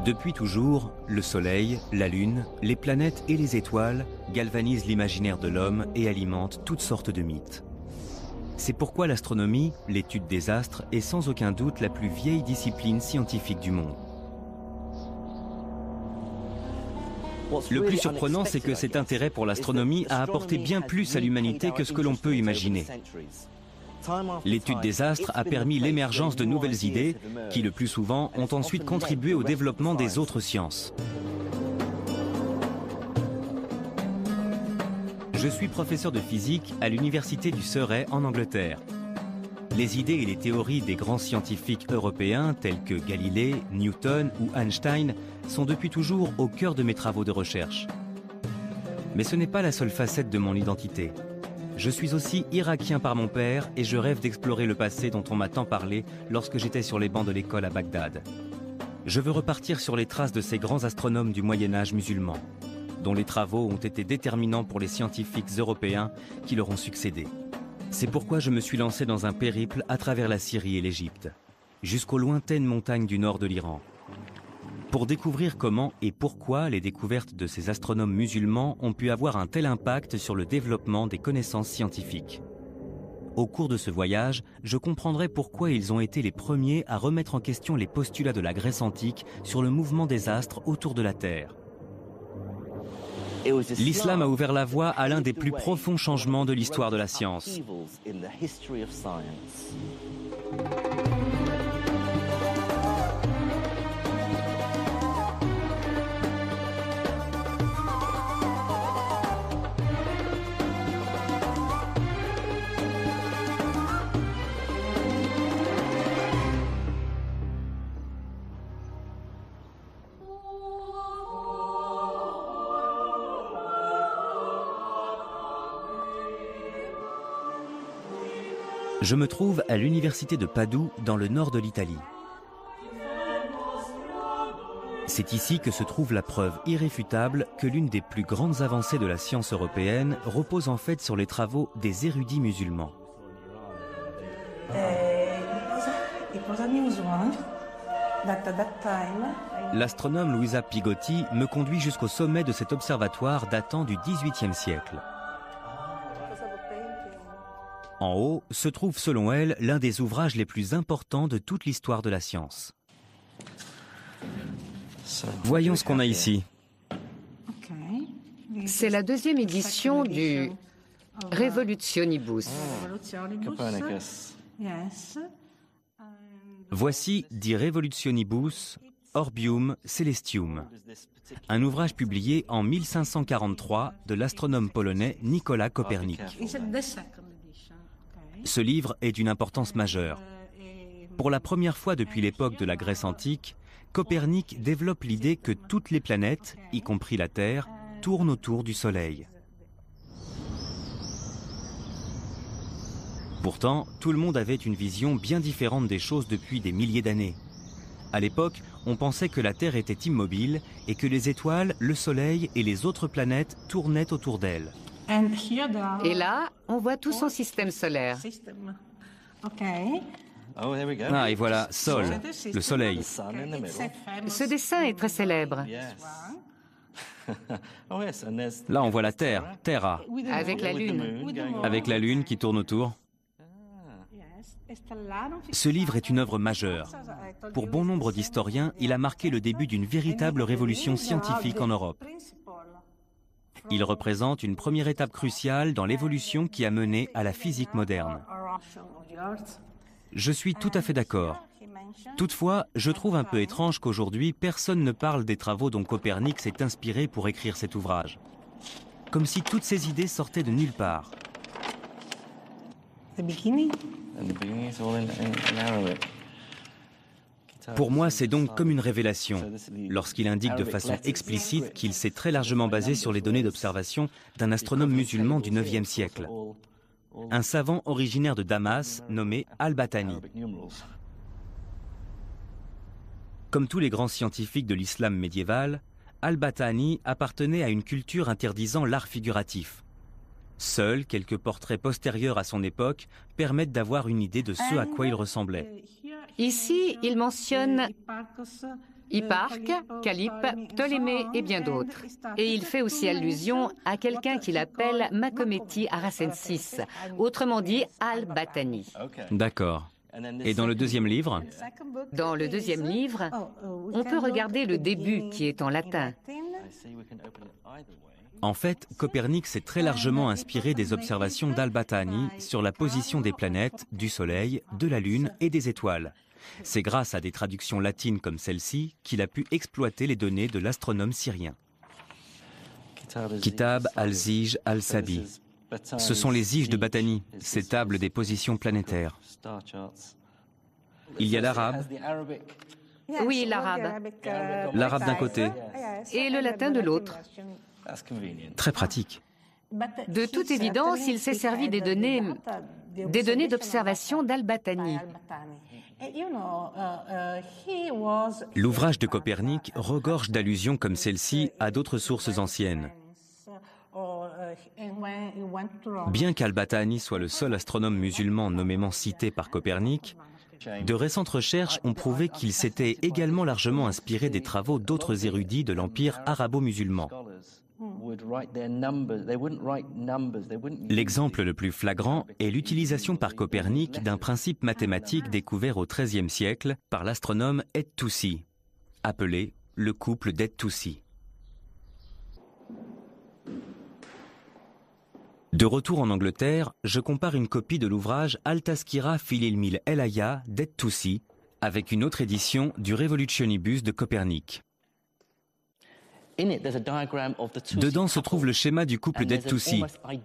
Depuis toujours, le Soleil, la Lune, les planètes et les étoiles galvanisent l'imaginaire de l'homme et alimentent toutes sortes de mythes. C'est pourquoi l'astronomie, l'étude des astres, est sans aucun doute la plus vieille discipline scientifique du monde. Le plus surprenant, c'est que cet intérêt pour l'astronomie a apporté bien plus à l'humanité que ce que l'on peut imaginer. L'étude des astres a permis l'émergence de nouvelles idées qui, le plus souvent, ont ensuite contribué au développement des autres sciences. Je suis professeur de physique à l'université du Surrey en Angleterre. Les idées et les théories des grands scientifiques européens tels que Galilée, Newton ou Einstein sont depuis toujours au cœur de mes travaux de recherche. Mais ce n'est pas la seule facette de mon identité. Je suis aussi irakien par mon père et je rêve d'explorer le passé dont on m'a tant parlé lorsque j'étais sur les bancs de l'école à Bagdad. Je veux repartir sur les traces de ces grands astronomes du Moyen-Âge musulman, dont les travaux ont été déterminants pour les scientifiques européens qui leur ont succédé. C'est pourquoi je me suis lancé dans un périple à travers la Syrie et l'Égypte, jusqu'aux lointaines montagnes du nord de l'Iran, pour découvrir comment et pourquoi les découvertes de ces astronomes musulmans ont pu avoir un tel impact sur le développement des connaissances scientifiques. Au cours de ce voyage, je comprendrai pourquoi ils ont été les premiers à remettre en question les postulats de la Grèce antique sur le mouvement des astres autour de la Terre. L'islam a ouvert la voie à l'un des plus profonds changements de l'histoire de la science. Je me trouve à l'université de Padoue, dans le nord de l'Italie. C'est ici que se trouve la preuve irréfutable que l'une des plus grandes avancées de la science européenne repose en fait sur les travaux des érudits musulmans. L'astronome Luisa Pigotti me conduit jusqu'au sommet de cet observatoire datant du XVIIIe siècle. En haut se trouve selon elle l'un des ouvrages les plus importants de toute l'histoire de la science. Voyons ce qu'on a ici. C'est la deuxième édition du Revolutionibus. Voici De Revolutionibus Orbium Celestium, un ouvrage publié en 1543 de l'astronome polonais Nicolas Copernic. Ce livre est d'une importance majeure. Pour la première fois depuis l'époque de la Grèce antique, Copernic développe l'idée que toutes les planètes, y compris la Terre, tournent autour du Soleil. Pourtant, tout le monde avait une vision bien différente des choses depuis des milliers d'années. À l'époque, on pensait que la Terre était immobile et que les étoiles, le Soleil et les autres planètes tournaient autour d'elle. Et là, on voit tout son système solaire. Ah, et voilà, Sol, le Soleil. Ce dessin est très célèbre. Là, on voit la Terre, Terra, Avec la Lune. avec la Lune qui tourne autour. Ce livre est une œuvre majeure. Pour bon nombre d'historiens, il a marqué le début d'une véritable révolution scientifique en Europe. Il représente une première étape cruciale dans l'évolution qui a mené à la physique moderne. Je suis tout à fait d'accord. Toutefois, je trouve un peu étrange qu'aujourd'hui, personne ne parle des travaux dont Copernic s'est inspiré pour écrire cet ouvrage. Comme si toutes ces idées sortaient de nulle part. Pour moi, c'est donc comme une révélation, lorsqu'il indique de façon explicite qu'il s'est très largement basé sur les données d'observation d'un astronome musulman du IXe siècle, un savant originaire de Damas nommé Al-Battani. Comme tous les grands scientifiques de l'islam médiéval, Al-Battani appartenait à une culture interdisant l'art figuratif. Seuls quelques portraits postérieurs à son époque permettent d'avoir une idée de ce à quoi il ressemblait. Ici, il mentionne Hipparque, Calype, Ptolémée et bien d'autres. Et il fait aussi allusion à quelqu'un qu'il appelle Macométie Aracensis, autrement dit Al-Batani. D'accord. Et dans le deuxième livre? Dans le deuxième livre, on peut regarder le début qui est en latin. En fait, Copernic s'est très largement inspiré des observations d'Al-Batani sur la position des planètes, du Soleil, de la Lune et des étoiles. C'est grâce à des traductions latines comme celle-ci qu'il a pu exploiter les données de l'astronome syrien. Kitab al-Zij al-Sabi. Ce sont les Zijes de Batani, ces tables des positions planétaires. Il y a l'arabe. Oui, l'arabe. L'arabe d'un côté. Et le latin de l'autre. Très pratique. De toute évidence, il s'est servi des données d'observation d'Al-Batani. L'ouvrage de Copernic regorge d'allusions comme celle-ci à d'autres sources anciennes. Bien qu'Al-Batani soit le seul astronome musulman nommément cité par Copernic, de récentes recherches ont prouvé qu'il s'était également largement inspiré des travaux d'autres érudits de l'empire arabo-musulman. L'exemple le plus flagrant est l'utilisation par Copernic d'un principe mathématique découvert au XIIIe siècle par l'astronome et-Toussi, appelé le couple d'et-Toussi. De retour en Angleterre, je compare une copie de l'ouvrage Al-Tazkira fil ilmil el-Haya d'et-Toussi avec une autre édition du Revolutionibus de Copernic. Dedans se trouve le schéma du couple d'et-Toussi,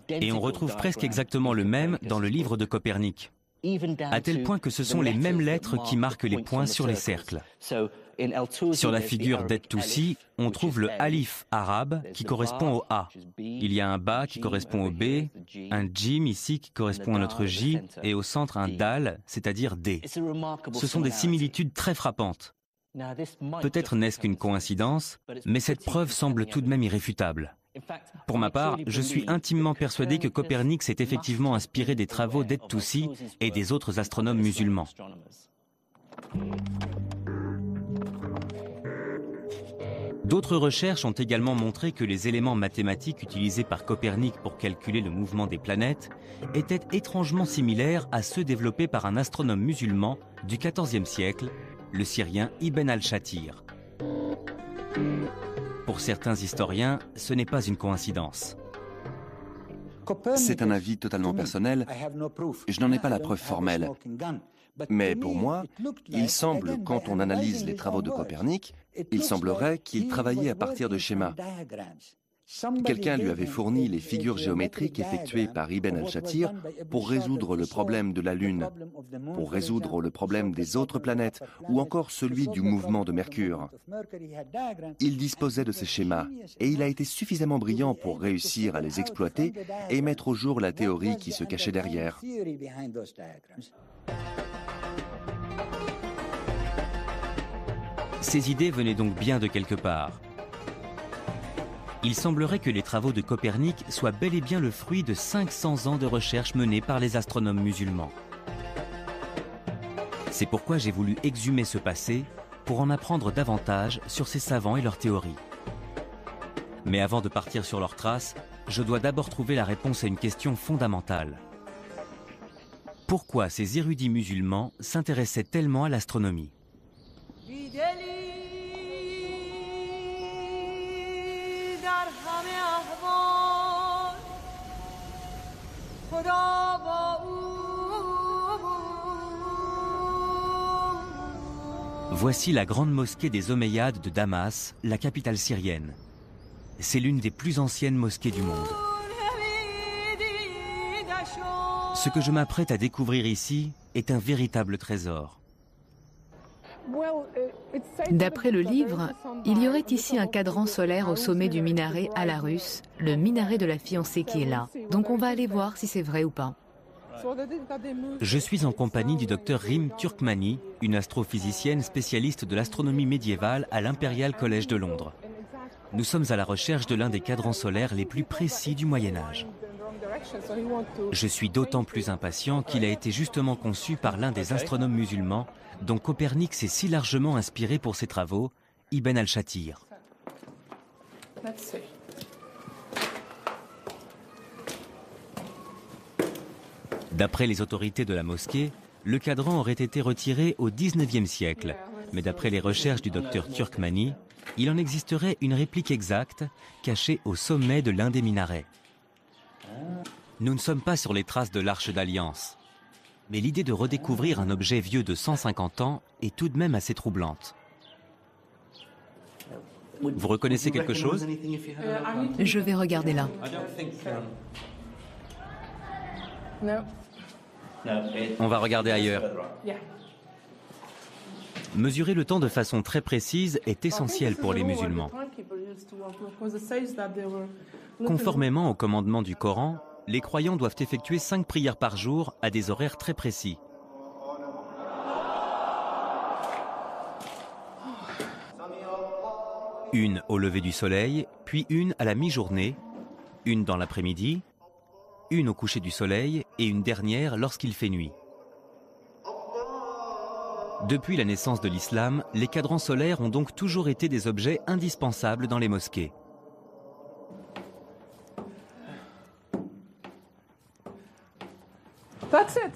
et on retrouve presque exactement le même dans le livre de Copernic, à tel point que ce sont les mêmes lettres qui marquent les points sur les cercles. Sur la figure d'et-Toussi, on trouve le alif arabe qui correspond au A. Il y a un ba qui correspond au B, un jim ici qui correspond à notre J, et au centre un dal, c'est-à-dire D. Ce sont des similitudes très frappantes. Peut-être n'est-ce qu'une coïncidence, mais cette preuve semble tout de même irréfutable. Pour ma part, je suis intimement persuadé que Copernic s'est effectivement inspiré des travaux d'et-Toussi et des autres astronomes musulmans. D'autres recherches ont également montré que les éléments mathématiques utilisés par Copernic pour calculer le mouvement des planètes étaient étrangement similaires à ceux développés par un astronome musulman du XIVe siècle, le Syrien Ibn al-Shatir. Pour certains historiens, ce n'est pas une coïncidence. C'est un avis totalement personnel et je n'en ai pas la preuve formelle. Mais pour moi, il semble, quand on analyse les travaux de Copernic, il semblerait qu'il travaillait à partir de schémas. Quelqu'un lui avait fourni les figures géométriques effectuées par Ibn al-Shatir pour résoudre le problème de la Lune, pour résoudre le problème des autres planètes ou encore celui du mouvement de Mercure. Il disposait de ces schémas et il a été suffisamment brillant pour réussir à les exploiter et mettre au jour la théorie qui se cachait derrière. Ces idées venaient donc bien de quelque part. Il semblerait que les travaux de Copernic soient bel et bien le fruit de 500 ans de recherche menée par les astronomes musulmans. C'est pourquoi j'ai voulu exhumer ce passé pour en apprendre davantage sur ces savants et leurs théories. Mais avant de partir sur leurs traces, je dois d'abord trouver la réponse à une question fondamentale. Pourquoi ces érudits musulmans s'intéressaient tellement à l'astronomie ? Voici la grande mosquée des Omeyyades de Damas, la capitale syrienne. C'est l'une des plus anciennes mosquées du monde. Ce que je m'apprête à découvrir ici est un véritable trésor. D'après le livre, il y aurait ici un cadran solaire au sommet du minaret à la russe, le minaret de la fiancée qui est là. Donc on va aller voir si c'est vrai ou pas. Je suis en compagnie du docteur Rim Turkmani, une astrophysicienne spécialiste de l'astronomie médiévale à l'Imperial College de Londres. Nous sommes à la recherche de l'un des cadrans solaires les plus précis du Moyen-Âge. Je suis d'autant plus impatient qu'il a été justement conçu par l'un des astronomes musulmans dont Copernic s'est si largement inspiré pour ses travaux Ibn al-Shatir. D'après les autorités de la mosquée, le cadran aurait été retiré au XIXe siècle. Mais d'après les recherches du docteur Turkmani, il en existerait une réplique exacte cachée au sommet de l'un des minarets. Nous ne sommes pas sur les traces de l'Arche d'Alliance. Mais l'idée de redécouvrir un objet vieux de 150 ans est tout de même assez troublante. Vous reconnaissez quelque chose? Je vais regarder là. On va regarder ailleurs. Mesurer le temps de façon très précise est essentiel pour les musulmans. Conformément au commandement du Coran, les croyants doivent effectuer 5 prières par jour à des horaires très précis. Une au lever du soleil, puis une à la mi-journée, une dans l'après-midi, une au coucher du soleil et une dernière lorsqu'il fait nuit. Depuis la naissance de l'islam, les cadrans solaires ont donc toujours été des objets indispensables dans les mosquées.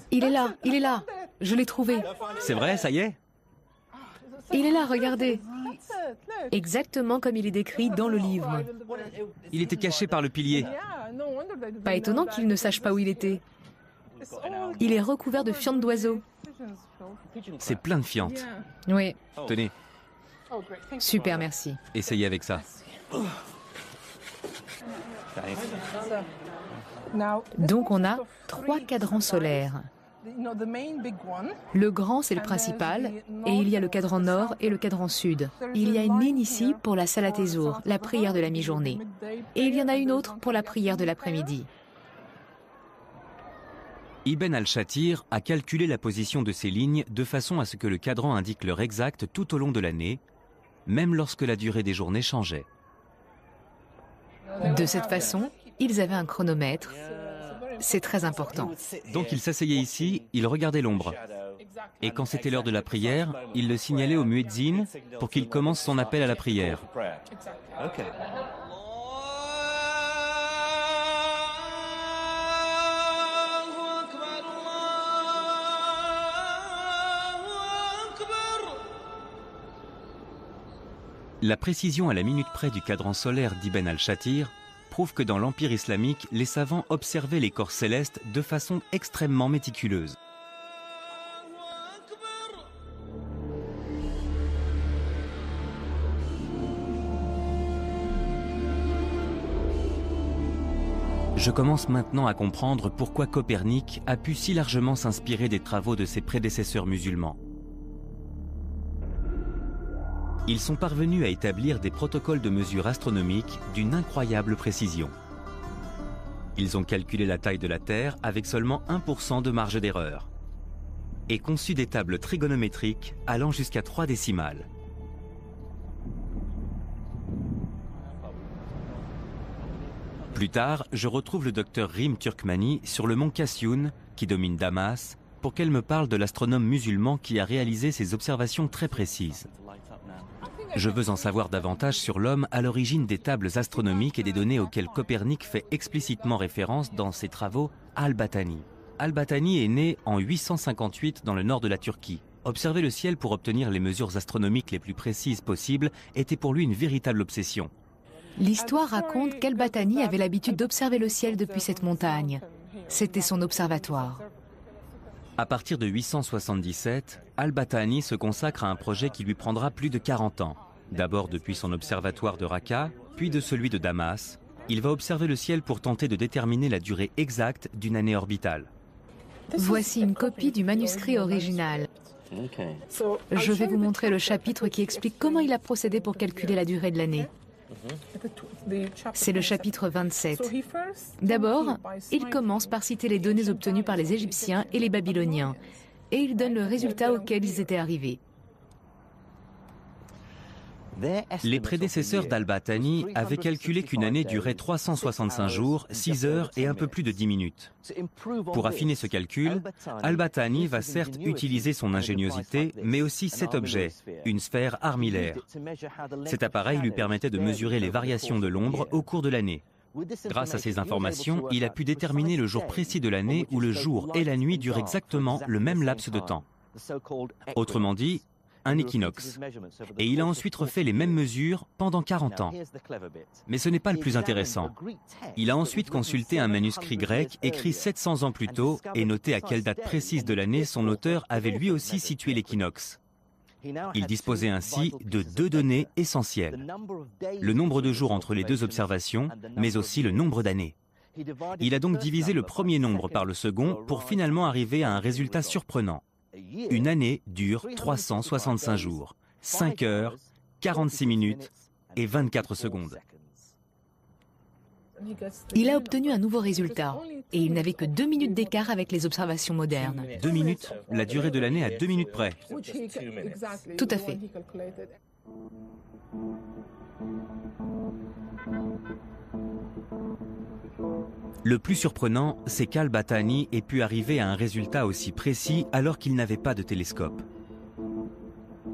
Il est là, je l'ai trouvé. C'est vrai, ça y est? Il est là, regardez. Exactement comme il est décrit dans le livre. Il était caché par le pilier. Pas étonnant qu'il ne sache pas où il était. Il est recouvert de fientes d'oiseaux. C'est plein de fientes. Oui. Tenez, Super, merci. essayez avec ça. Donc on a 3 cadrans solaires. Le grand, c'est le principal, et il y a le cadran nord et le cadran sud. Il y a une ligne ici pour la Salat Ezour, la prière de la mi-journée. Et il y en a une autre pour la prière de l'après-midi. Ibn al-Shatir a calculé la position de ces lignes de façon à ce que le cadran indique l'heure exacte tout au long de l'année, même lorsque la durée des journées changeait. De cette façon, ils avaient un chronomètre. C'est très important. Donc il s'asseyait ici, il regardait l'ombre. Et quand c'était l'heure de la prière, il le signalait au muezzin pour qu'il commence son appel à la prière. La précision à la minute près du cadran solaire d'Ibn al-Shatir prouve que dans l'Empire islamique, les savants observaient les corps célestes de façon extrêmement méticuleuse. Je commence maintenant à comprendre pourquoi Copernic a pu si largement s'inspirer des travaux de ses prédécesseurs musulmans. Ils sont parvenus à établir des protocoles de mesure astronomique d'une incroyable précision. Ils ont calculé la taille de la Terre avec seulement 1% de marge d'erreur et conçu des tables trigonométriques allant jusqu'à 3 décimales. Plus tard, je retrouve le docteur Rim Turkmani sur le mont Kasyoun, qui domine Damas, pour qu'elle me parle de l'astronome musulman qui a réalisé ces observations très précises. Je veux en savoir davantage sur l'homme à l'origine des tables astronomiques et des données auxquelles Copernic fait explicitement référence dans ses travaux Al-Battani. Al-Battani est né en 858 dans le nord de la Turquie. Observer le ciel pour obtenir les mesures astronomiques les plus précises possibles était pour lui une véritable obsession. L'histoire raconte qu'Al-Battani avait l'habitude d'observer le ciel depuis cette montagne. C'était son observatoire. À partir de 877, Al-Battani se consacre à un projet qui lui prendra plus de 40 ans. D'abord depuis son observatoire de Raqqa, puis de celui de Damas. Il va observer le ciel pour tenter de déterminer la durée exacte d'une année orbitale. Voici une copie du manuscrit original. Je vais vous montrer le chapitre qui explique comment il a procédé pour calculer la durée de l'année. C'est le chapitre 27. D'abord, il commence par citer les données obtenues par les Égyptiens et les Babyloniens, et il donne le résultat auquel ils étaient arrivés. Les prédécesseurs d'Al-Battani avaient calculé qu'une année durait 365 jours, 6 heures et un peu plus de 10 minutes. Pour affiner ce calcul, Al-Battani va certes utiliser son ingéniosité, mais aussi cet objet, une sphère armillaire. Cet appareil lui permettait de mesurer les variations de l'ombre au cours de l'année. Grâce à ces informations, il a pu déterminer le jour précis de l'année où le jour et la nuit durent exactement le même laps de temps. Autrement dit, un équinoxe. Et il a ensuite refait les mêmes mesures pendant 40 ans. Mais ce n'est pas le plus intéressant. Il a ensuite consulté un manuscrit grec écrit 700 ans plus tôt et noté à quelle date précise de l'année son auteur avait lui aussi situé l'équinoxe. Il disposait ainsi de 2 données essentielles. Le nombre de jours entre les 2 observations, mais aussi le nombre d'années. Il a donc divisé le premier nombre par le second pour finalement arriver à un résultat surprenant. Une année dure 365 jours, 5 heures, 46 minutes et 24 secondes. Il a obtenu un nouveau résultat et il n'avait que 2 minutes d'écart avec les observations modernes. 2 minutes, la durée de l'année à 2 minutes près. Tout à fait. Le plus surprenant, c'est qu'Al-Battani ait pu arriver à un résultat aussi précis alors qu'il n'avait pas de télescope.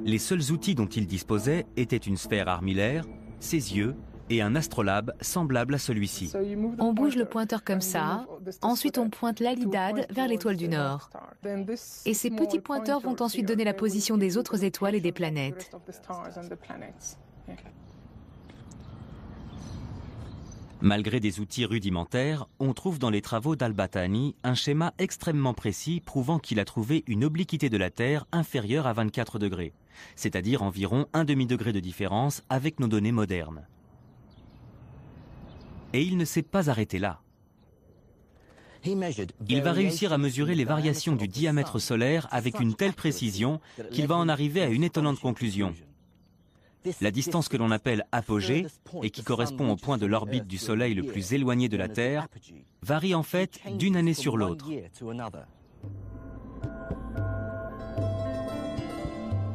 Les seuls outils dont il disposait étaient une sphère armillaire, ses yeux et un astrolabe semblable à celui-ci. On bouge le pointeur comme ça, ensuite on pointe l'Alidad vers l'étoile du Nord. Et ces petits pointeurs vont ensuite donner la position des autres étoiles et des planètes. Malgré des outils rudimentaires, on trouve dans les travaux d'Al-Battani un schéma extrêmement précis prouvant qu'il a trouvé une obliquité de la Terre inférieure à 24 degrés, c'est-à-dire environ un demi-degré de différence avec nos données modernes. Et il ne s'est pas arrêté là. Il va réussir à mesurer les variations du diamètre solaire avec une telle précision qu'il va en arriver à une étonnante conclusion. La distance que l'on appelle apogée, et qui correspond au point de l'orbite du Soleil le plus éloigné de la Terre, varie en fait d'une année sur l'autre.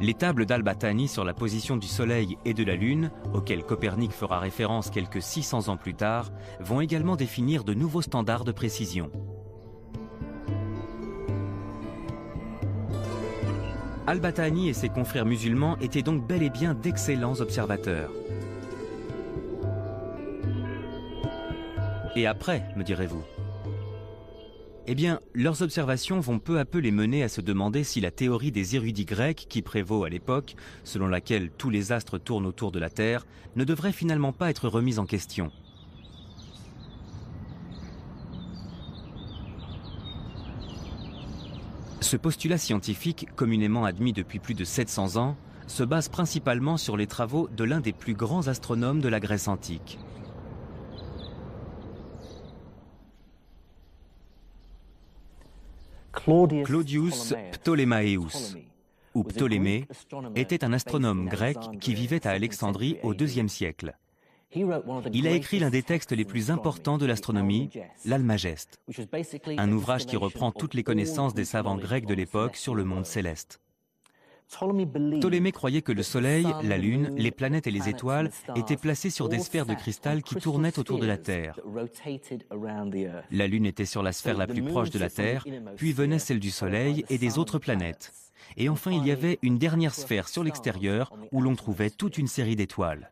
Les tables d'Al-Battani sur la position du Soleil et de la Lune, auxquelles Copernic fera référence quelques 600 ans plus tard, vont également définir de nouveaux standards de précision. Al-Battani et ses confrères musulmans étaient donc bel et bien d'excellents observateurs. Et après, me direz-vous? Eh bien, leurs observations vont peu à peu les mener à se demander si la théorie des érudits grecs qui prévaut à l'époque, selon laquelle tous les astres tournent autour de la Terre, ne devrait finalement pas être remise en question. Ce postulat scientifique, communément admis depuis plus de 700 ans, se base principalement sur les travaux de l'un des plus grands astronomes de la Grèce antique. Claudius Ptolémaeus, ou Ptolémée, était un astronome grec qui vivait à Alexandrie au IIe siècle. Il a écrit l'un des textes les plus importants de l'astronomie, l'Almageste, un ouvrage qui reprend toutes les connaissances des savants grecs de l'époque sur le monde céleste. Ptolémée croyait que le Soleil, la Lune, les planètes et les étoiles étaient placés sur des sphères de cristal qui tournaient autour de la Terre. La Lune était sur la sphère la plus proche de la Terre, puis venait celle du Soleil et des autres planètes. Et enfin, il y avait une dernière sphère sur l'extérieur où l'on trouvait toute une série d'étoiles.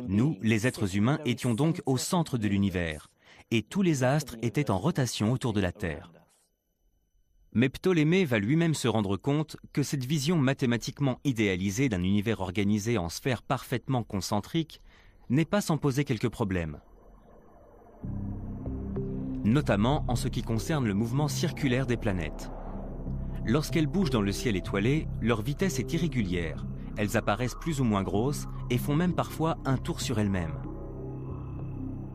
Nous, les êtres humains, étions donc au centre de l'univers, et tous les astres étaient en rotation autour de la Terre. Mais Ptolémée va lui-même se rendre compte que cette vision mathématiquement idéalisée d'un univers organisé en sphères parfaitement concentriques n'est pas sans poser quelques problèmes. Notamment en ce qui concerne le mouvement circulaire des planètes. Lorsqu'elles bougent dans le ciel étoilé, leur vitesse est irrégulière. Elles apparaissent plus ou moins grosses et font même parfois un tour sur elles-mêmes.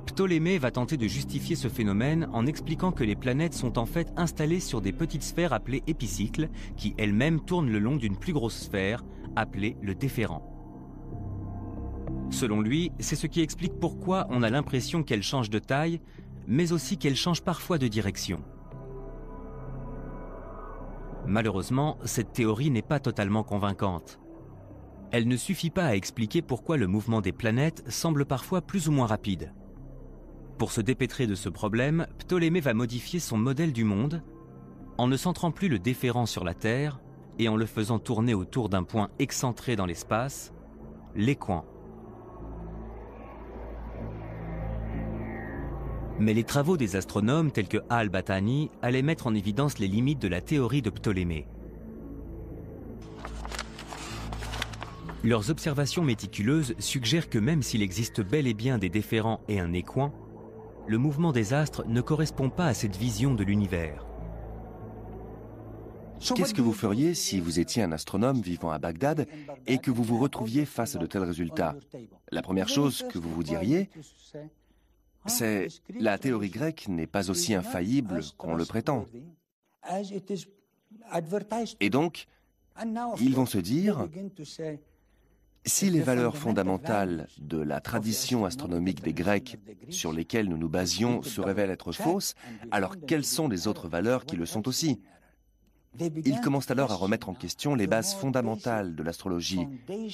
Ptolémée va tenter de justifier ce phénomène en expliquant que les planètes sont en fait installées sur des petites sphères appelées épicycles qui elles-mêmes tournent le long d'une plus grosse sphère, appelée le déférent. Selon lui, c'est ce qui explique pourquoi on a l'impression qu'elles changent de taille, mais aussi qu'elles changent parfois de direction. Malheureusement, cette théorie n'est pas totalement convaincante. elle ne suffit pas à expliquer pourquoi le mouvement des planètes semble parfois plus ou moins rapide. Pour se dépêtrer de ce problème, Ptolémée va modifier son modèle du monde en ne centrant plus le déférent sur la Terre et en le faisant tourner autour d'un point excentré dans l'espace, l'équant. Mais les travaux des astronomes tels que Al-Battani allaient mettre en évidence les limites de la théorie de Ptolémée. Leurs observations méticuleuses suggèrent que même s'il existe bel et bien des déférents et un équant, le mouvement des astres ne correspond pas à cette vision de l'univers. Qu'est-ce que vous feriez si vous étiez un astronome vivant à Bagdad et que vous vous retrouviez face à de tels résultats? La première chose que vous vous diriez, c'est « la théorie grecque n'est pas aussi infaillible qu'on le prétend ». Et donc, ils vont se dire, si les valeurs fondamentales de la tradition astronomique des Grecs sur lesquelles nous nous basions se révèlent être fausses, alors quelles sont les autres valeurs qui le sont aussi? Ils commencent alors à remettre en question les bases fondamentales de l'astrologie,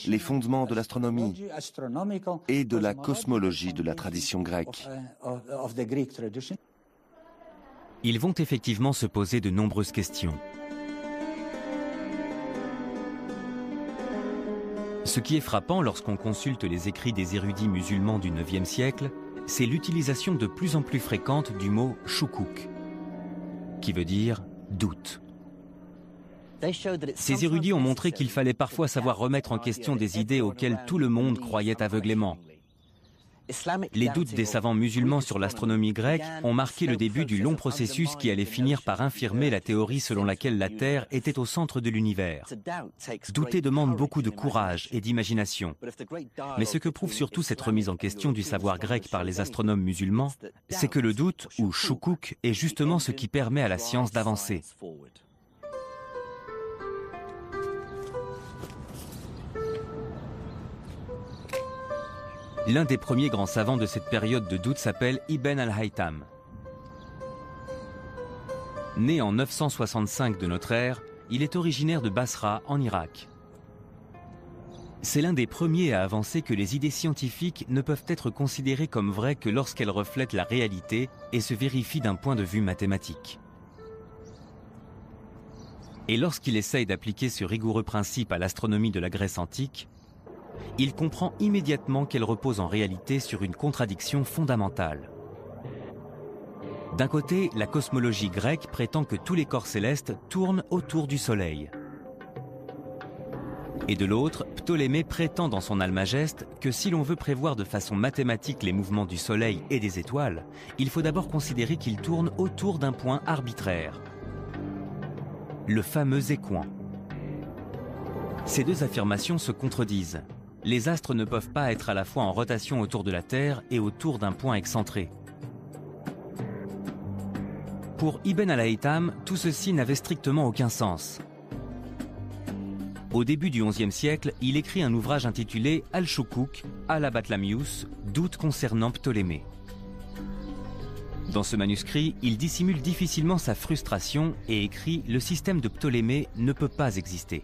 les fondements de l'astronomie et de la cosmologie de la tradition grecque. Ils vont effectivement se poser de nombreuses questions. Ce qui est frappant lorsqu'on consulte les écrits des érudits musulmans du IXe siècle, c'est l'utilisation de plus en plus fréquente du mot « shukuk », qui veut dire « doute ». Ces érudits ont montré qu'il fallait parfois savoir remettre en question des idées auxquelles tout le monde croyait aveuglément. Les doutes des savants musulmans sur l'astronomie grecque ont marqué le début du long processus qui allait finir par infirmer la théorie selon laquelle la Terre était au centre de l'univers. Douter demande beaucoup de courage et d'imagination. Mais ce que prouve surtout cette remise en question du savoir grec par les astronomes musulmans, c'est que le doute, ou shukuk, est justement ce qui permet à la science d'avancer. L'un des premiers grands savants de cette période de doute s'appelle Ibn al-Haytham. Né en 965 de notre ère, il est originaire de Basra, en Irak. C'est l'un des premiers à avancer que les idées scientifiques ne peuvent être considérées comme vraies que lorsqu'elles reflètent la réalité et se vérifient d'un point de vue mathématique. Et lorsqu'il essaye d'appliquer ce rigoureux principe à l'astronomie de la Grèce antique, il comprend immédiatement qu'elle repose en réalité sur une contradiction fondamentale. D'un côté, la cosmologie grecque prétend que tous les corps célestes tournent autour du Soleil. Et de l'autre, Ptolémée prétend dans son Almageste que si l'on veut prévoir de façon mathématique les mouvements du Soleil et des étoiles, il faut d'abord considérer qu'ils tournent autour d'un point arbitraire, le fameux équant. Ces deux affirmations se contredisent. Les astres ne peuvent pas être à la fois en rotation autour de la Terre et autour d'un point excentré. Pour Ibn al-Haytham, tout ceci n'avait strictement aucun sens. Au début du XIe siècle, il écrit un ouvrage intitulé Al-Shukuk, Al-Batlamius, doute concernant Ptolémée. Dans ce manuscrit, il dissimule difficilement sa frustration et écrit « Le système de Ptolémée ne peut pas exister ».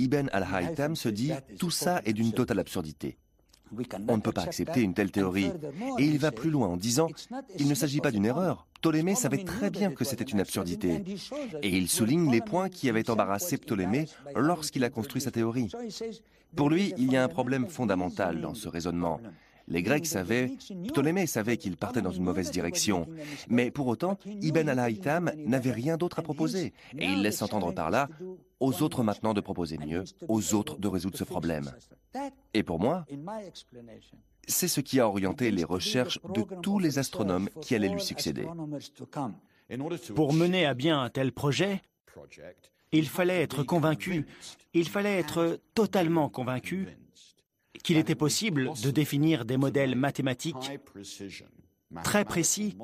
Ibn al-Haytham se dit « Tout ça est d'une totale absurdité. On ne peut pas accepter une telle théorie. » Et il va plus loin en disant « Il ne s'agit pas d'une erreur. Ptolémée savait très bien que c'était une absurdité. » Et il souligne les points qui avaient embarrassé Ptolémée lorsqu'il a construit sa théorie. Pour lui, il y a un problème fondamental dans ce raisonnement. Les Grecs savaient, Ptolémée savait qu'il partait dans une mauvaise direction. Mais pour autant, Ibn al-Haytham n'avait rien d'autre à proposer. Et il laisse entendre par là, aux autres maintenant de proposer mieux, aux autres de résoudre ce problème. Et pour moi, c'est ce qui a orienté les recherches de tous les astronomes qui allaient lui succéder. Pour mener à bien un tel projet, il fallait être convaincu, il fallait être totalement convaincu qu'il était possible de définir des modèles mathématiques très précis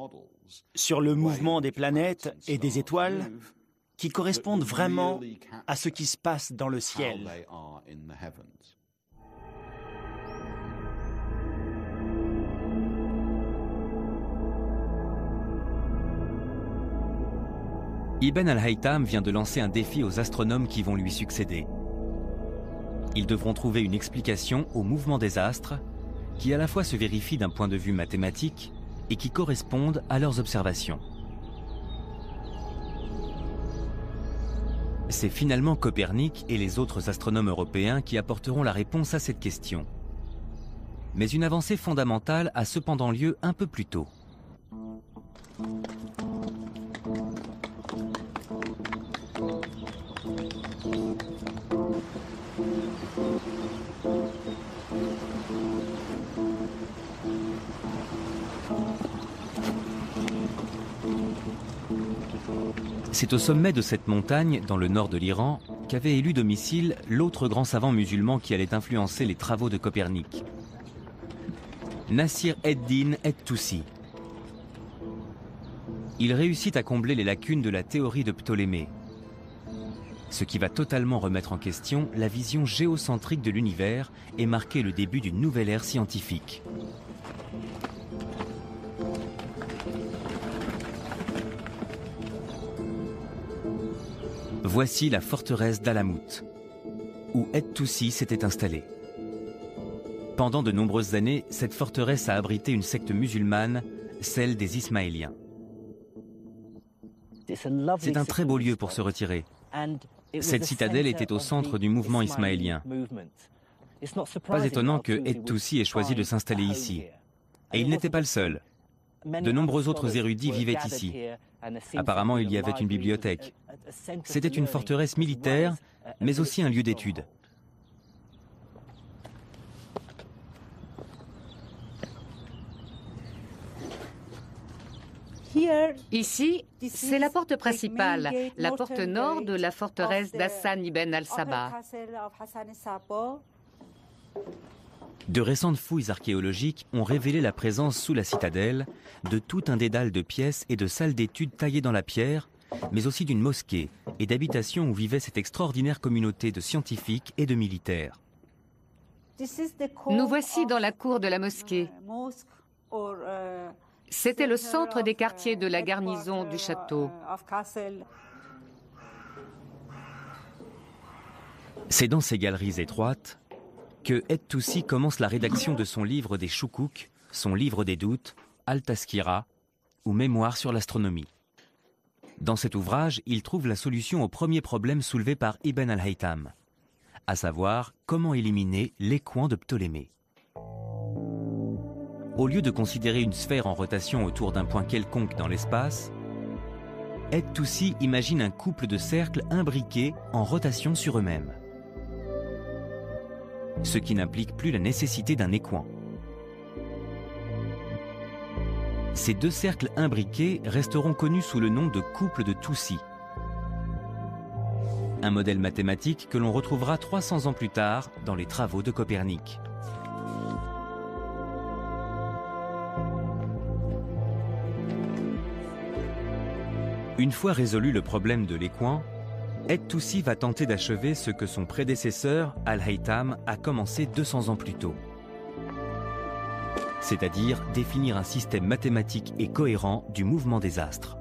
sur le mouvement des planètes et des étoiles qui correspondent vraiment à ce qui se passe dans le ciel. Ibn al-Haytham vient de lancer un défi aux astronomes qui vont lui succéder. Ils devront trouver une explication au mouvement des astres qui à la fois se vérifie d'un point de vue mathématique et qui correspondent à leurs observations. C'est finalement Copernic et les autres astronomes européens qui apporteront la réponse à cette question. Mais une avancée fondamentale a cependant lieu un peu plus tôt. C'est au sommet de cette montagne, dans le nord de l'Iran, qu'avait élu domicile l'autre grand savant musulman qui allait influencer les travaux de Copernic, Nasir ed-Din et-Toussi. Il réussit à combler les lacunes de la théorie de Ptolémée, ce qui va totalement remettre en question la vision géocentrique de l'univers et marquer le début d'une nouvelle ère scientifique. Voici la forteresse d'Alamout, où et-Toussi s'était installé. Pendant de nombreuses années, cette forteresse a abrité une secte musulmane, celle des Ismaéliens. C'est un très beau lieu pour se retirer. Cette citadelle était au centre du mouvement ismaélien. Pas étonnant que et-Toussi ait choisi de s'installer ici. Et il n'était pas le seul. De nombreux autres érudits vivaient ici. Apparemment, il y avait une bibliothèque. C'était une forteresse militaire, mais aussi un lieu d'étude. Ici, c'est la porte principale, la porte nord de la forteresse d'Hassan ibn al-Sabah. De récentes fouilles archéologiques ont révélé la présence sous la citadelle de tout un dédale de pièces et de salles d'études taillées dans la pierre, mais aussi d'une mosquée et d'habitations où vivait cette extraordinaire communauté de scientifiques et de militaires. Nous voici dans la cour de la mosquée. C'était le centre des quartiers de la garnison du château. C'est dans ces galeries étroites que et-Toussi commence la rédaction de son livre des Choukouk, son livre des doutes, Al-Tazkira, ou Mémoire sur l'astronomie. Dans cet ouvrage, il trouve la solution au premier problème soulevé par Ibn al-Haytham, à savoir comment éliminer l'équant de Ptolémée. Au lieu de considérer une sphère en rotation autour d'un point quelconque dans l'espace, et-Toussi imagine un couple de cercles imbriqués en rotation sur eux-mêmes, ce qui n'implique plus la nécessité d'un équant. Ces deux cercles imbriqués resteront connus sous le nom de couple de Toussi, un modèle mathématique que l'on retrouvera 300 ans plus tard dans les travaux de Copernic. Une fois résolu le problème de l'équant, et-Toussi va tenter d'achever ce que son prédécesseur, Al-Haytham, a commencé 200 ans plus tôt. C'est-à-dire définir un système mathématique et cohérent du mouvement des astres.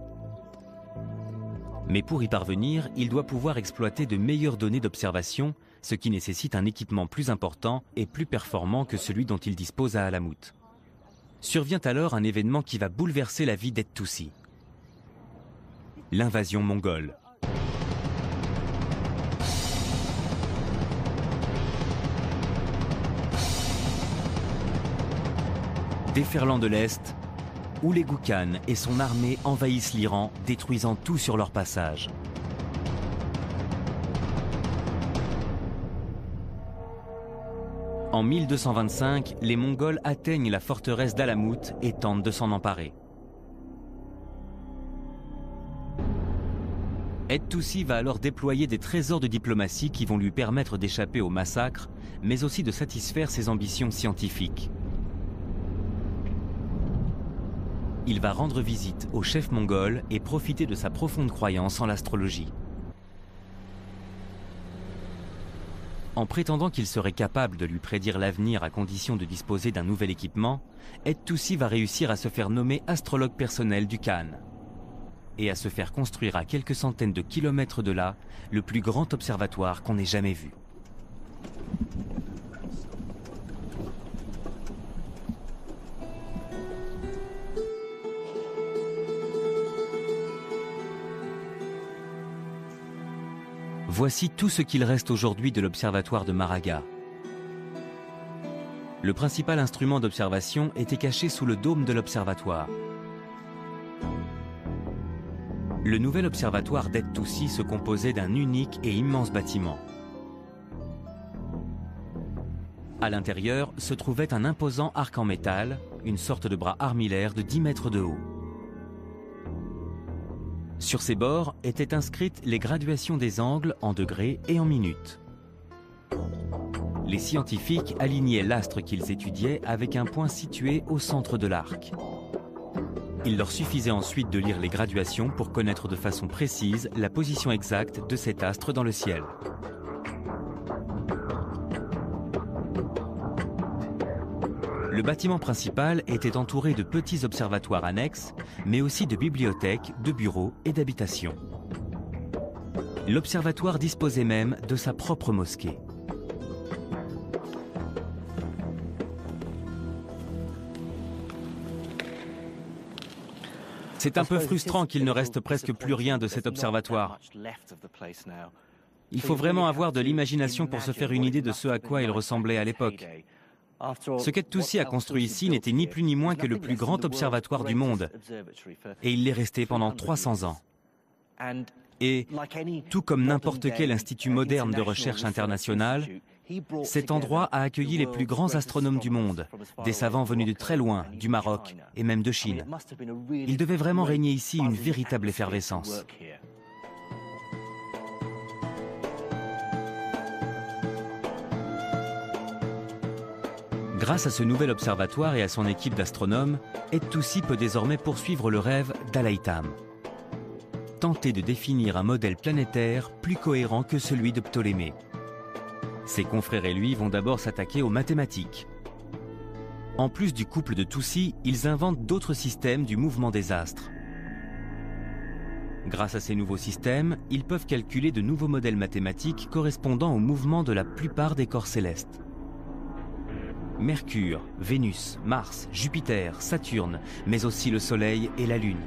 Mais pour y parvenir, il doit pouvoir exploiter de meilleures données d'observation, ce qui nécessite un équipement plus important et plus performant que celui dont il dispose à Alamout. Survient alors un événement qui va bouleverser la vie d'et-Toussi: l'invasion mongole. Déferlant de l'Est, Oulégou Khan et son armée envahissent l'Iran, détruisant tout sur leur passage. En 1225, les Mongols atteignent la forteresse d'Alamout et tentent de s'en emparer. Et-Toussi va alors déployer des trésors de diplomatie qui vont lui permettre d'échapper au massacre, mais aussi de satisfaire ses ambitions scientifiques. Il va rendre visite au chef mongol et profiter de sa profonde croyance en l'astrologie. En prétendant qu'il serait capable de lui prédire l'avenir à condition de disposer d'un nouvel équipement, et-Toussi va réussir à se faire nommer astrologue personnel du Khan et à se faire construire à quelques centaines de kilomètres de là le plus grand observatoire qu'on ait jamais vu. Voici tout ce qu'il reste aujourd'hui de l'observatoire de Maraga. Le principal instrument d'observation était caché sous le dôme de l'observatoire. Le nouvel observatoire d'Et-Toussi se composait d'un unique et immense bâtiment. À l'intérieur se trouvait un imposant arc en métal, une sorte de bras armillaire de 10 mètres de haut. Sur ses bords étaient inscrites les graduations des angles en degrés et en minutes. Les scientifiques alignaient l'astre qu'ils étudiaient avec un point situé au centre de l'arc. Il leur suffisait ensuite de lire les graduations pour connaître de façon précise la position exacte de cet astre dans le ciel. Le bâtiment principal était entouré de petits observatoires annexes, mais aussi de bibliothèques, de bureaux et d'habitations. L'observatoire disposait même de sa propre mosquée. C'est un peu frustrant qu'il ne reste presque plus rien de cet observatoire. Il faut vraiment avoir de l'imagination pour se faire une idée de ce à quoi il ressemblait à l'époque. Ce qu'Et-Toussi a construit ici n'était ni plus ni moins que le plus grand observatoire du monde. Et il l'est resté pendant 300 ans. Et, tout comme n'importe quel institut moderne de recherche international, cet endroit a accueilli les plus grands astronomes du monde, des savants venus de très loin, du Maroc et même de Chine. Il devait vraiment régner ici une véritable effervescence. Grâce à ce nouvel observatoire et à son équipe d'astronomes, Et-Toussi peut désormais poursuivre le rêve d'Al-Haytham. Tenter de définir un modèle planétaire plus cohérent que celui de Ptolémée. Ses confrères et lui vont d'abord s'attaquer aux mathématiques. En plus du couple de Toussi, ils inventent d'autres systèmes du mouvement des astres. Grâce à ces nouveaux systèmes, ils peuvent calculer de nouveaux modèles mathématiques correspondant au mouvement de la plupart des corps célestes. Mercure, Vénus, Mars, Jupiter, Saturne, mais aussi le Soleil et la Lune.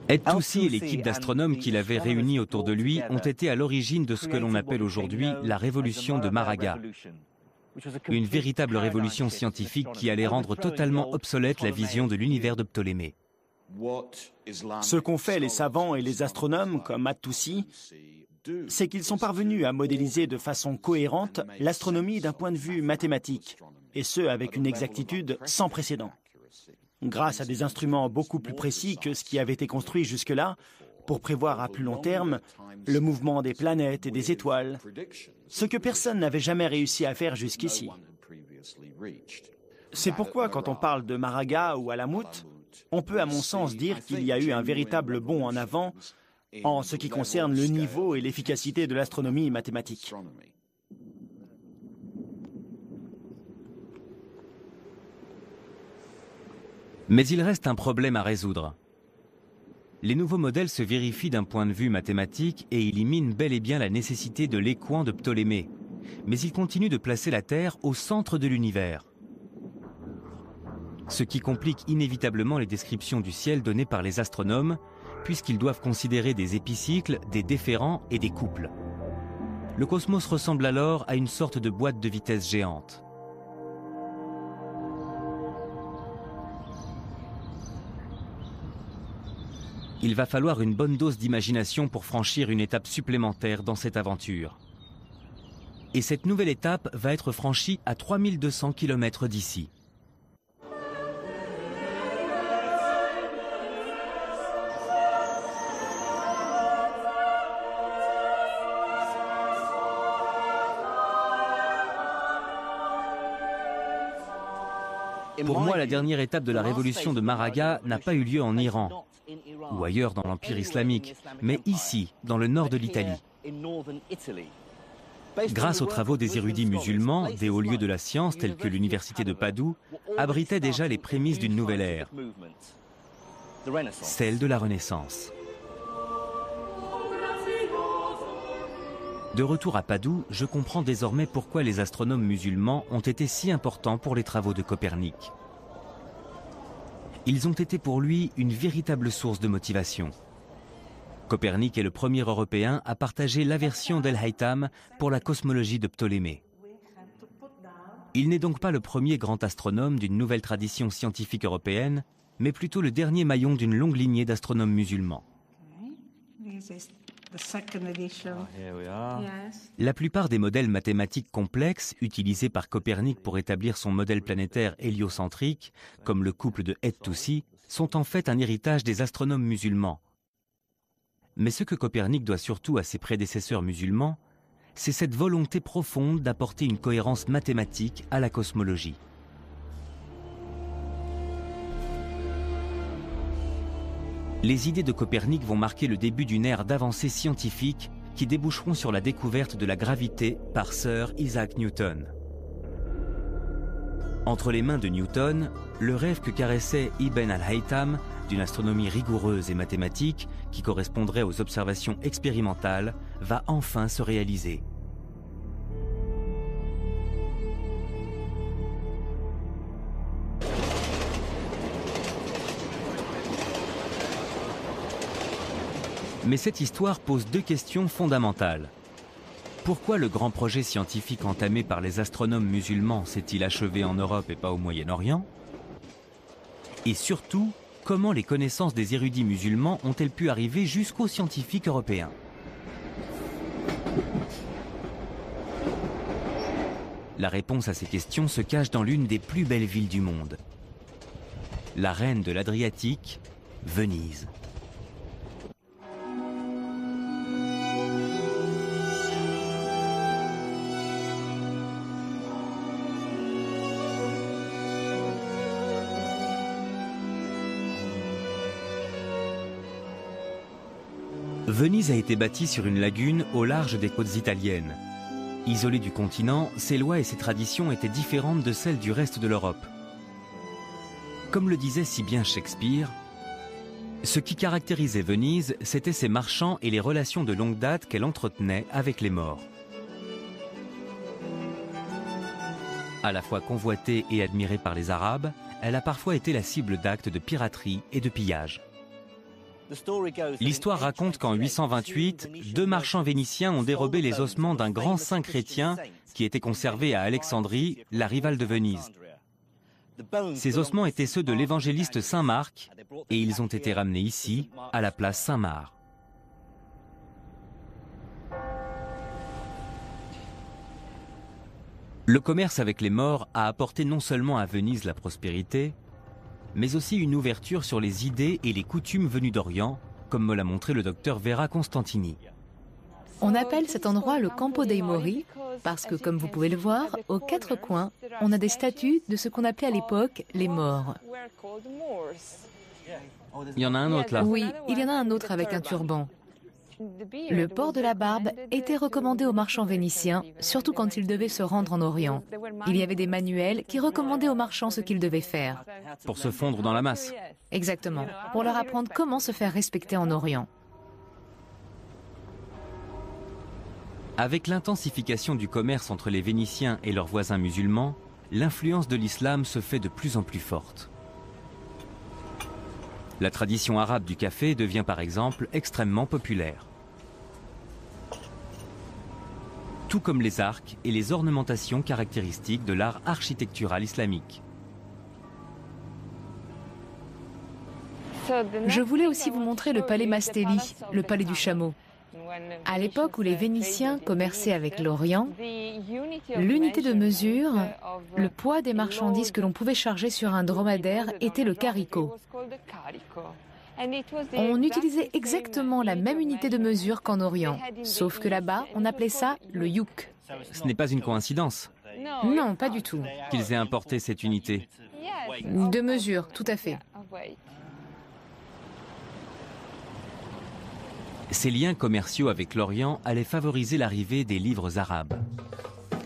Et-Toussi et l'équipe d'astronomes qu'il avait réunis autour de lui ont été à l'origine de ce que l'on appelle aujourd'hui la révolution de Maraga. Une véritable révolution scientifique qui allait rendre totalement obsolète la vision de l'univers de Ptolémée. Ce qu'ont fait les savants et les astronomes comme At-Toussi, c'est qu'ils sont parvenus à modéliser de façon cohérente l'astronomie d'un point de vue mathématique, et ce avec une exactitude sans précédent. Grâce à des instruments beaucoup plus précis que ce qui avait été construit jusque-là, pour prévoir à plus long terme le mouvement des planètes et des étoiles, ce que personne n'avait jamais réussi à faire jusqu'ici. C'est pourquoi quand on parle de Maraga ou Alamut, on peut à mon sens dire qu'il y a eu un véritable bond en avant en ce qui concerne le niveau et l'efficacité de l'astronomie mathématique. Mais il reste un problème à résoudre. Les nouveaux modèles se vérifient d'un point de vue mathématique et éliminent bel et bien la nécessité de l'écoin de Ptolémée. Mais ils continuent de placer la Terre au centre de l'univers. Ce qui complique inévitablement les descriptions du ciel données par les astronomes, puisqu'ils doivent considérer des épicycles, des déférents et des couples. Le cosmos ressemble alors à une sorte de boîte de vitesse géante. Il va falloir une bonne dose d'imagination pour franchir une étape supplémentaire dans cette aventure. Et cette nouvelle étape va être franchie à 3200 km d'ici. Pour moi, la dernière étape de la révolution de Maraga n'a pas eu lieu en Iran ou ailleurs dans l'Empire islamique, mais ici, dans le nord de l'Italie. Grâce aux travaux des érudits musulmans, des hauts lieux de la science tels que l'université de Padoue abritaient déjà les prémices d'une nouvelle ère, celle de la Renaissance. De retour à Padoue, je comprends désormais pourquoi les astronomes musulmans ont été si importants pour les travaux de Copernic. Ils ont été pour lui une véritable source de motivation. Copernic est le premier Européen à partager l'aversion d'El-Haytham pour la cosmologie de Ptolémée. Il n'est donc pas le premier grand astronome d'une nouvelle tradition scientifique européenne, mais plutôt le dernier maillon d'une longue lignée d'astronomes musulmans. La plupart des modèles mathématiques complexes utilisés par Copernic pour établir son modèle planétaire héliocentrique, comme le couple de Het-Toussi, sont en fait un héritage des astronomes musulmans. Mais ce que Copernic doit surtout à ses prédécesseurs musulmans, c'est cette volonté profonde d'apporter une cohérence mathématique à la cosmologie. Les idées de Copernic vont marquer le début d'une ère d'avancées scientifiques qui déboucheront sur la découverte de la gravité par Sir Isaac Newton. Entre les mains de Newton, le rêve que caressait Ibn al-Haytham d'une astronomie rigoureuse et mathématique qui correspondrait aux observations expérimentales va enfin se réaliser. Mais cette histoire pose deux questions fondamentales. Pourquoi le grand projet scientifique entamé par les astronomes musulmans s'est-il achevé en Europe et pas au Moyen-Orient? Et surtout, comment les connaissances des érudits musulmans ont-elles pu arriver jusqu'aux scientifiques européens? La réponse à ces questions se cache dans l'une des plus belles villes du monde. La reine de l'Adriatique, Venise. Venise a été bâtie sur une lagune au large des côtes italiennes. Isolée du continent, ses lois et ses traditions étaient différentes de celles du reste de l'Europe. Comme le disait si bien Shakespeare, ce qui caractérisait Venise, c'était ses marchands et les relations de longue date qu'elle entretenait avec les morts. À la fois convoitée et admirée par les Arabes, elle a parfois été la cible d'actes de piraterie et de pillage. L'histoire raconte qu'en 828, deux marchands vénitiens ont dérobé les ossements d'un grand saint chrétien qui était conservé à Alexandrie, la rivale de Venise. Ces ossements étaient ceux de l'évangéliste Saint Marc et ils ont été ramenés ici, à la place Saint-Marc. Le commerce avec les morts a apporté non seulement à Venise la prospérité, mais aussi une ouverture sur les idées et les coutumes venues d'Orient, comme me l'a montré le docteur Vera Constantini. On appelle cet endroit le Campo dei Mori parce que, comme vous pouvez le voir, aux quatre coins, on a des statues de ce qu'on appelait à l'époque les morts. Il y en a un autre là. Oui, il y en a un autre avec un turban. Le port de la barbe était recommandé aux marchands vénitiens, surtout quand ils devaient se rendre en Orient. Il y avait des manuels qui recommandaient aux marchands ce qu'ils devaient faire. Pour se fondre dans la masse. Exactement, pour leur apprendre comment se faire respecter en Orient. Avec l'intensification du commerce entre les Vénitiens et leurs voisins musulmans, l'influence de l'islam se fait de plus en plus forte. La tradition arabe du café devient par exemple extrêmement populaire. Tout comme les arcs et les ornementations caractéristiques de l'art architectural islamique. Je voulais aussi vous montrer le palais Mastelli, le palais du chameau. À l'époque où les Vénitiens commerçaient avec l'Orient, l'unité de mesure, le poids des marchandises que l'on pouvait charger sur un dromadaire était le carico. On utilisait exactement la même unité de mesure qu'en Orient, sauf que là-bas, on appelait ça le youk. Ce n'est pas une coïncidence Non, pas du tout. qu'ils aient importé cette unité. De mesure, tout à fait. Ces liens commerciaux avec l'Orient allaient favoriser l'arrivée des livres arabes.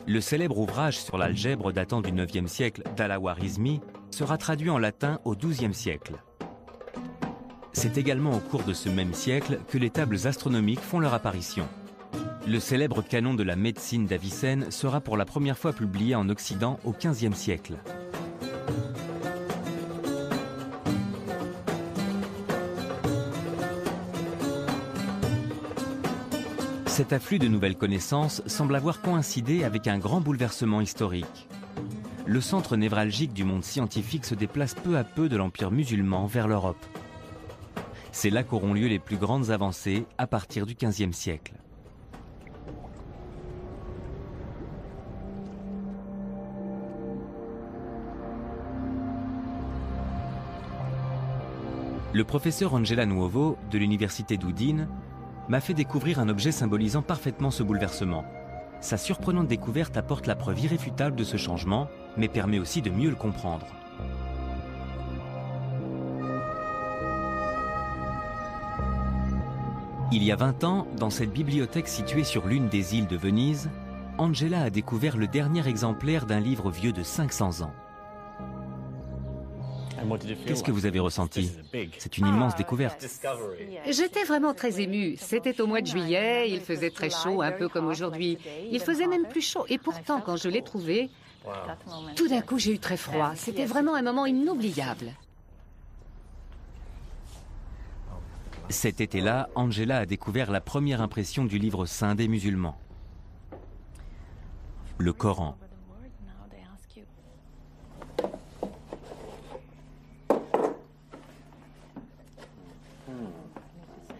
Le célèbre ouvrage sur l'algèbre datant du IXe siècle d'Al-Khwarizmi sera traduit en latin au XIIe siècle. C'est également au cours de ce même siècle que les tables astronomiques font leur apparition. Le célèbre canon de la médecine d'Avicenne sera pour la première fois publié en Occident au XVe siècle. Cet afflux de nouvelles connaissances semble avoir coïncidé avec un grand bouleversement historique. Le centre névralgique du monde scientifique se déplace peu à peu de l'empire musulman vers l'Europe. C'est là qu'auront lieu les plus grandes avancées à partir du XVe siècle. Le professeur Angela Nuovo de l'université d'Udine m'a fait découvrir un objet symbolisant parfaitement ce bouleversement. Sa surprenante découverte apporte la preuve irréfutable de ce changement, mais permet aussi de mieux le comprendre. Il y a 20 ans, dans cette bibliothèque située sur l'une des îles de Venise, Angela a découvert le dernier exemplaire d'un livre vieux de 500 ans. Qu'est-ce que vous avez ressenti? C'est une immense découverte. J'étais vraiment très émue. C'était au mois de juillet, il faisait très chaud, un peu comme aujourd'hui. Il faisait même plus chaud. Et pourtant, quand je l'ai trouvé, tout d'un coup, j'ai eu très froid. C'était vraiment un moment inoubliable. Cet été-là, Angela a découvert la première impression du livre saint des musulmans, le Coran.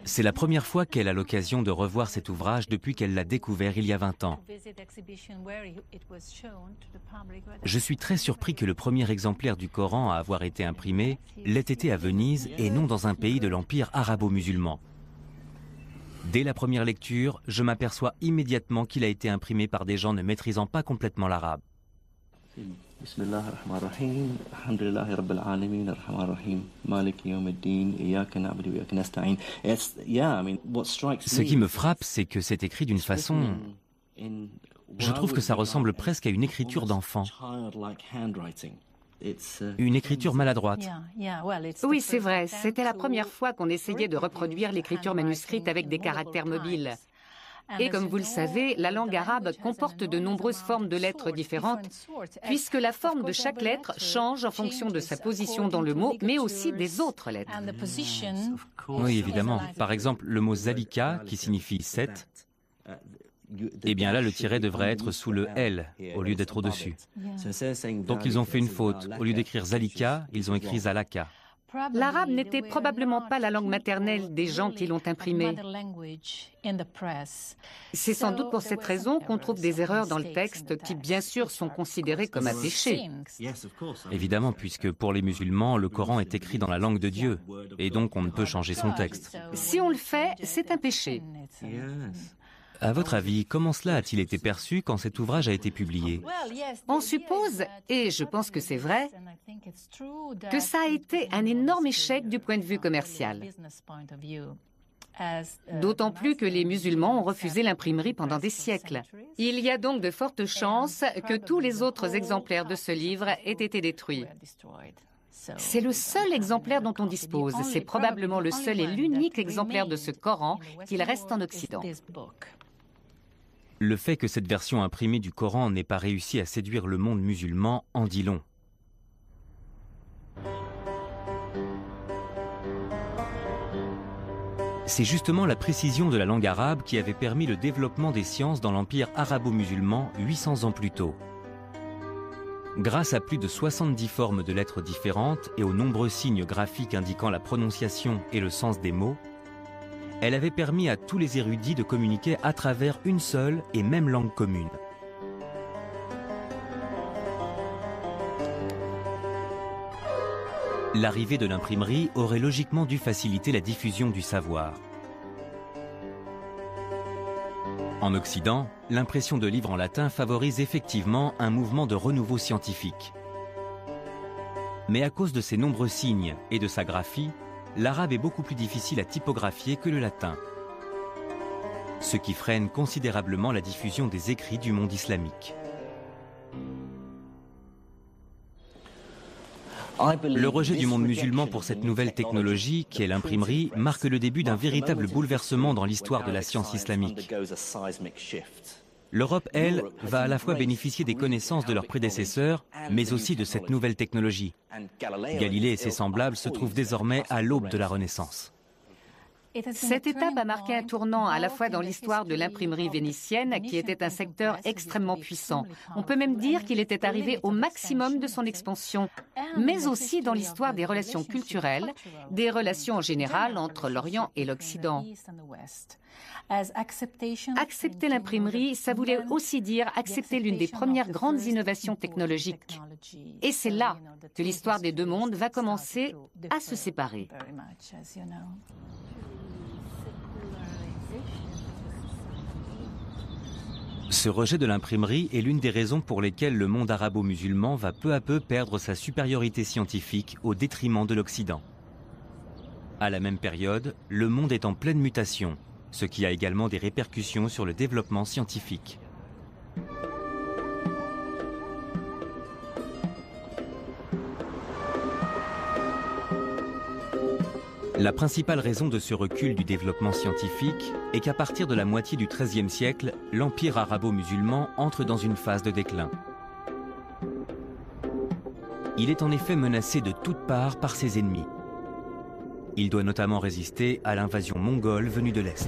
C'est la première fois qu'elle a l'occasion de revoir cet ouvrage depuis qu'elle l'a découvert il y a 20 ans. Je suis très surpris que le premier exemplaire du Coran à avoir été imprimé l'ait été à Venise et non dans un pays de l'empire arabo-musulman. Dès la première lecture, je m'aperçois immédiatement qu'il a été imprimé par des gens ne maîtrisant pas complètement l'arabe. Ce qui me frappe, c'est que c'est écrit d'une façon... Je trouve que ça ressemble presque à une écriture d'enfant. Une écriture maladroite. Oui, c'est vrai. C'était la première fois qu'on essayait de reproduire l'écriture manuscrite avec des caractères mobiles. Et comme vous le savez, la langue arabe comporte de nombreuses formes de lettres différentes, puisque la forme de chaque lettre change en fonction de sa position dans le mot, mais aussi des autres lettres. Oui, évidemment. Par exemple, le mot zalika, qui signifie 7, eh bien là, le tiret devrait être sous le L, au lieu d'être au-dessus. Donc ils ont fait une faute. Au lieu d'écrire zalika, ils ont écrit zalaka. L'arabe n'était probablement pas la langue maternelle des gens qui l'ont imprimé. C'est sans doute pour cette raison qu'on trouve des erreurs dans le texte qui, bien sûr, sont considérées comme un péché. Évidemment, puisque pour les musulmans, le Coran est écrit dans la langue de Dieu, et donc on ne peut changer son texte. Si on le fait, c'est un péché. À votre avis, comment cela a-t-il été perçu quand cet ouvrage a été publié? On suppose, et je pense que c'est vrai, que ça a été un énorme échec du point de vue commercial. D'autant plus que les musulmans ont refusé l'imprimerie pendant des siècles. Il y a donc de fortes chances que tous les autres exemplaires de ce livre aient été détruits. C'est le seul exemplaire dont on dispose. C'est probablement le seul et l'unique exemplaire de ce Coran qu'il reste en Occident. Le fait que cette version imprimée du Coran n'ait pas réussi à séduire le monde musulman en dit long. C'est justement la précision de la langue arabe qui avait permis le développement des sciences dans l'empire arabo-musulman 800 ans plus tôt. Grâce à plus de 70 formes de lettres différentes et aux nombreux signes graphiques indiquant la prononciation et le sens des mots, elle avait permis à tous les érudits de communiquer à travers une seule et même langue commune. L'arrivée de l'imprimerie aurait logiquement dû faciliter la diffusion du savoir. En Occident, l'impression de livres en latin favorise effectivement un mouvement de renouveau scientifique. Mais à cause de ses nombreux signes et de sa graphie, l'arabe est beaucoup plus difficile à typographier que le latin, ce qui freine considérablement la diffusion des écrits du monde islamique. Le rejet du monde musulman pour cette nouvelle technologie, qui est l'imprimerie, marque le début d'un véritable bouleversement dans l'histoire de la science islamique. L'Europe, elle, va à la fois bénéficier des connaissances de leurs prédécesseurs, mais aussi de cette nouvelle technologie. Galilée et ses semblables se trouvent désormais à l'aube de la Renaissance. Cette étape a marqué un tournant à la fois dans l'histoire de l'imprimerie vénitienne, qui était un secteur extrêmement puissant. On peut même dire qu'il était arrivé au maximum de son expansion, mais aussi dans l'histoire des relations culturelles, des relations en général entre l'Orient et l'Occident. Accepter l'imprimerie, ça voulait aussi dire accepter l'une des premières grandes innovations technologiques. Et c'est là que l'histoire des deux mondes va commencer à se séparer. Ce rejet de l'imprimerie est l'une des raisons pour lesquelles le monde arabo-musulman va peu à peu perdre sa supériorité scientifique au détriment de l'Occident. À la même période, le monde est en pleine mutation, ce qui a également des répercussions sur le développement scientifique. La principale raison de ce recul du développement scientifique est qu'à partir de la moitié du XIIIe siècle, l'empire arabo-musulman entre dans une phase de déclin. Il est en effet menacé de toutes parts par ses ennemis. Il doit notamment résister à l'invasion mongole venue de l'Est.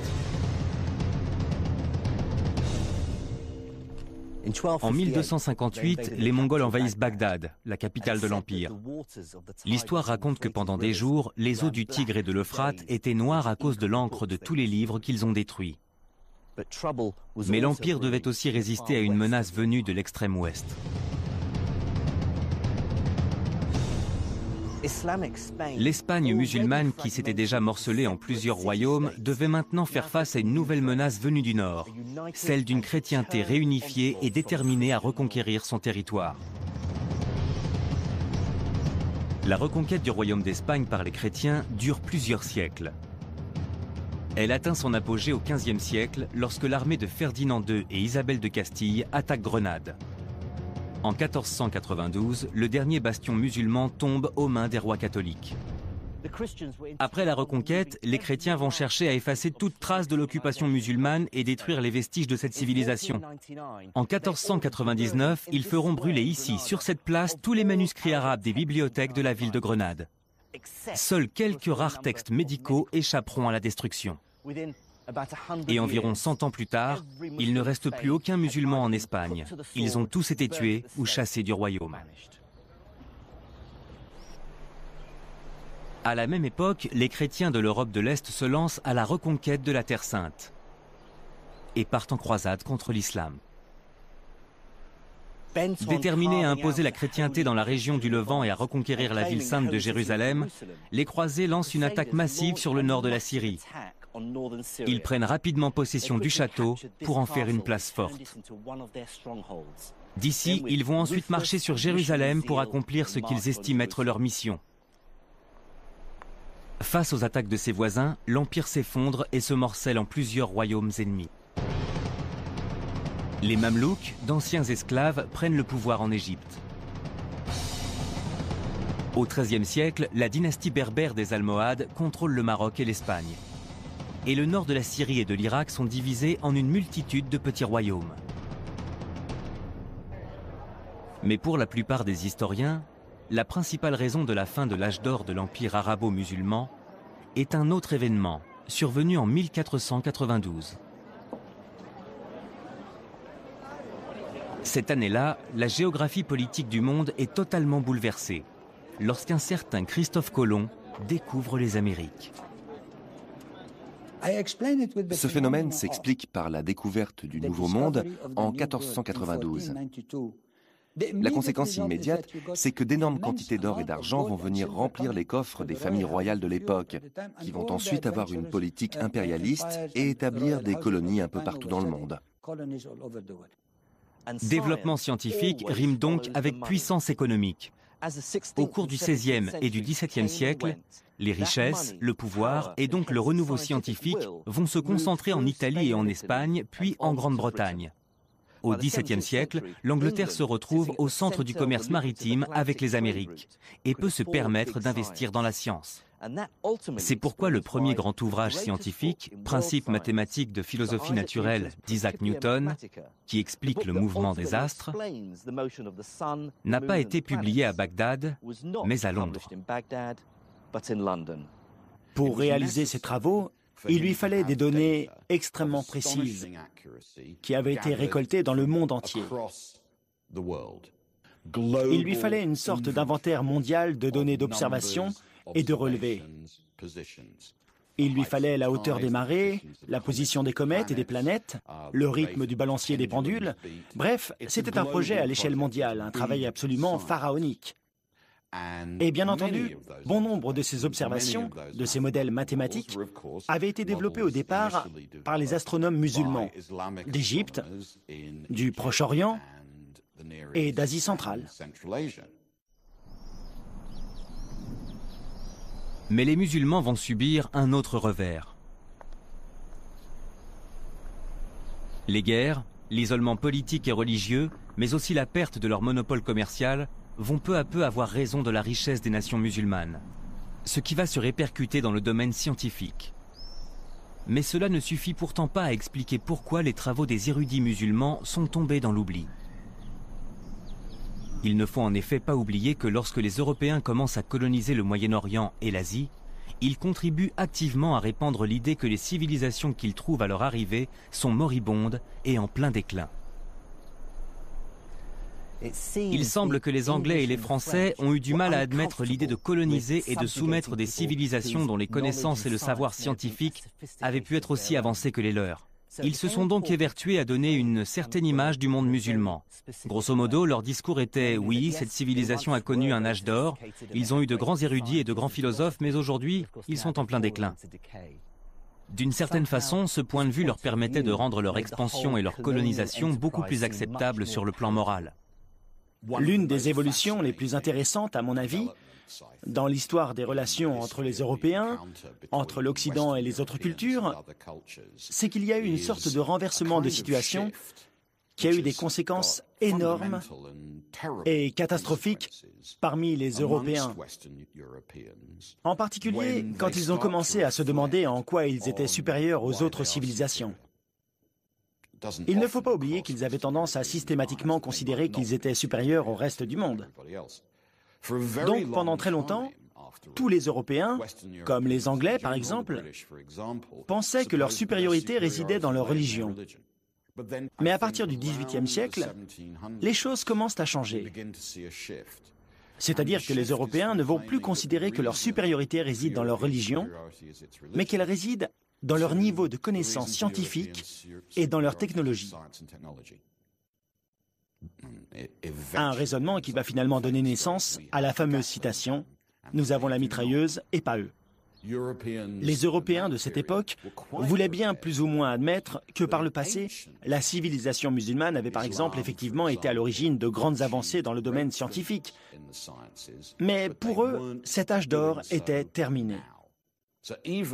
En 1258, les Mongols envahissent Bagdad, la capitale de l'Empire. L'histoire raconte que pendant des jours, les eaux du Tigre et de l'Euphrate étaient noires à cause de l'encre de tous les livres qu'ils ont détruits. Mais l'Empire devait aussi résister à une menace venue de l'extrême ouest. L'Espagne musulmane, qui s'était déjà morcelée en plusieurs royaumes, devait maintenant faire face à une nouvelle menace venue du nord, celle d'une chrétienté réunifiée et déterminée à reconquérir son territoire. La reconquête du royaume d'Espagne par les chrétiens dure plusieurs siècles. Elle atteint son apogée au XVe siècle lorsque l'armée de Ferdinand II et Isabelle de Castille attaque Grenade. En 1492, le dernier bastion musulman tombe aux mains des rois catholiques. Après la reconquête, les chrétiens vont chercher à effacer toute trace de l'occupation musulmane et détruire les vestiges de cette civilisation. En 1499, ils feront brûler ici, sur cette place, tous les manuscrits arabes des bibliothèques de la ville de Grenade. Seuls quelques rares textes médicaux échapperont à la destruction. Et environ 100 ans plus tard, il ne reste plus aucun musulman en Espagne. Ils ont tous été tués ou chassés du royaume. À la même époque, les chrétiens de l'Europe de l'Est se lancent à la reconquête de la Terre Sainte et partent en croisade contre l'islam. Déterminés à imposer la chrétienté dans la région du Levant et à reconquérir la ville sainte de Jérusalem, les croisés lancent une attaque massive sur le nord de la Syrie. Ils prennent rapidement possession du château pour en faire une place forte. D'ici, ils vont ensuite marcher sur Jérusalem pour accomplir ce qu'ils estiment être leur mission. Face aux attaques de ses voisins, l'Empire s'effondre et se morcelle en plusieurs royaumes ennemis. Les Mamelouks, d'anciens esclaves, prennent le pouvoir en Égypte. Au XIIIe siècle, la dynastie berbère des Almohades contrôle le Maroc et l'Espagne. Et le nord de la Syrie et de l'Irak sont divisés en une multitude de petits royaumes. Mais pour la plupart des historiens, la principale raison de la fin de l'âge d'or de l'Empire arabo-musulman est un autre événement, survenu en 1492. Cette année-là, la géographie politique du monde est totalement bouleversée, lorsqu'un certain Christophe Colomb découvre les Amériques. Ce phénomène s'explique par la découverte du Nouveau Monde en 1492. La conséquence immédiate, c'est que d'énormes quantités d'or et d'argent vont venir remplir les coffres des familles royales de l'époque, qui vont ensuite avoir une politique impérialiste et établir des colonies un peu partout dans le monde. Développement scientifique rime donc avec puissance économique. Au cours du XVIe et du XVIIe siècle, les richesses, le pouvoir et donc le renouveau scientifique vont se concentrer en Italie et en Espagne, puis en Grande-Bretagne. Au XVIIe siècle, l'Angleterre se retrouve au centre du commerce maritime avec les Amériques et peut se permettre d'investir dans la science. C'est pourquoi le premier grand ouvrage scientifique, Principes mathématiques de philosophie naturelle d'Isaac Newton, qui explique le mouvement des astres, n'a pas été publié à Bagdad, mais à Londres. Pour réaliser ces travaux, Il lui fallait des données extrêmement précises qui avaient été récoltées dans le monde entier. Il lui fallait une sorte d'inventaire mondial de données d'observation et de relevés. Il lui fallait la hauteur des marées, la position des comètes et des planètes, le rythme du balancier des pendules. Bref, c'était un projet à l'échelle mondiale, un travail absolument pharaonique. Et bien entendu, bon nombre de ces observations, de ces modèles mathématiques, avaient été développés au départ par les astronomes musulmans d'Égypte, du Proche-Orient et d'Asie centrale. Mais les musulmans vont subir un autre revers. Les guerres, l'isolement politique et religieux, mais aussi la perte de leur monopole commercial, vont peu à peu avoir raison de la richesse des nations musulmanes, ce qui va se répercuter dans le domaine scientifique. Mais cela ne suffit pourtant pas à expliquer pourquoi les travaux des érudits musulmans sont tombés dans l'oubli. Il ne faut en effet pas oublier que lorsque les Européens commencent à coloniser le Moyen-Orient et l'Asie, ils contribuent activement à répandre l'idée que les civilisations qu'ils trouvent à leur arrivée sont moribondes et en plein déclin. Il semble que les Anglais et les Français ont eu du mal à admettre l'idée de coloniser et de soumettre des civilisations dont les connaissances et le savoir scientifique avaient pu être aussi avancés que les leurs. Ils se sont donc évertués à donner une certaine image du monde musulman. Grosso modo, leur discours était « oui, cette civilisation a connu un âge d'or, ils ont eu de grands érudits et de grands philosophes, mais aujourd'hui, ils sont en plein déclin ». D'une certaine façon, ce point de vue leur permettait de rendre leur expansion et leur colonisation beaucoup plus acceptables sur le plan moral. L'une des évolutions les plus intéressantes, à mon avis, dans l'histoire des relations entre les Européens, entre l'Occident et les autres cultures, c'est qu'il y a eu une sorte de renversement de situation qui a eu des conséquences énormes et catastrophiques parmi les Européens. En particulier, quand ils ont commencé à se demander en quoi ils étaient supérieurs aux autres civilisations. Il ne faut pas oublier qu'ils avaient tendance à systématiquement considérer qu'ils étaient supérieurs au reste du monde. Donc, pendant très longtemps, tous les Européens, comme les Anglais par exemple, pensaient que leur supériorité résidait dans leur religion. Mais à partir du XVIIIe siècle, les choses commencent à changer. C'est-à-dire que les Européens ne vont plus considérer que leur supériorité réside dans leur religion, mais qu'elle réside dans leur niveau de connaissance scientifique et dans leur technologie. Un raisonnement qui va finalement donner naissance à la fameuse citation « Nous avons la mitrailleuse et pas eux ». Les Européens de cette époque voulaient bien plus ou moins admettre que par le passé, la civilisation musulmane avait par exemple effectivement été à l'origine de grandes avancées dans le domaine scientifique. Mais pour eux, cet âge d'or était terminé.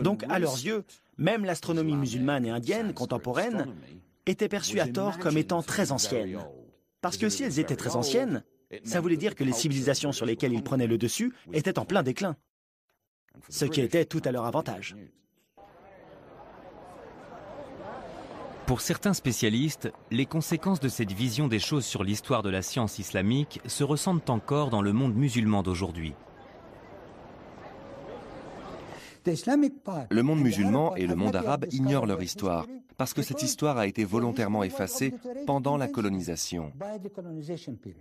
Donc à leurs yeux, même l'astronomie musulmane et indienne contemporaine était perçue à tort comme étant très ancienne. Parce que si elles étaient très anciennes, ça voulait dire que les civilisations sur lesquelles ils prenaient le dessus étaient en plein déclin. Ce qui était tout à leur avantage. Pour certains spécialistes, les conséquences de cette vision des choses sur l'histoire de la science islamique se ressentent encore dans le monde musulman d'aujourd'hui. Le monde musulman et le monde arabe ignorent leur histoire, parce que cette histoire a été volontairement effacée pendant la colonisation.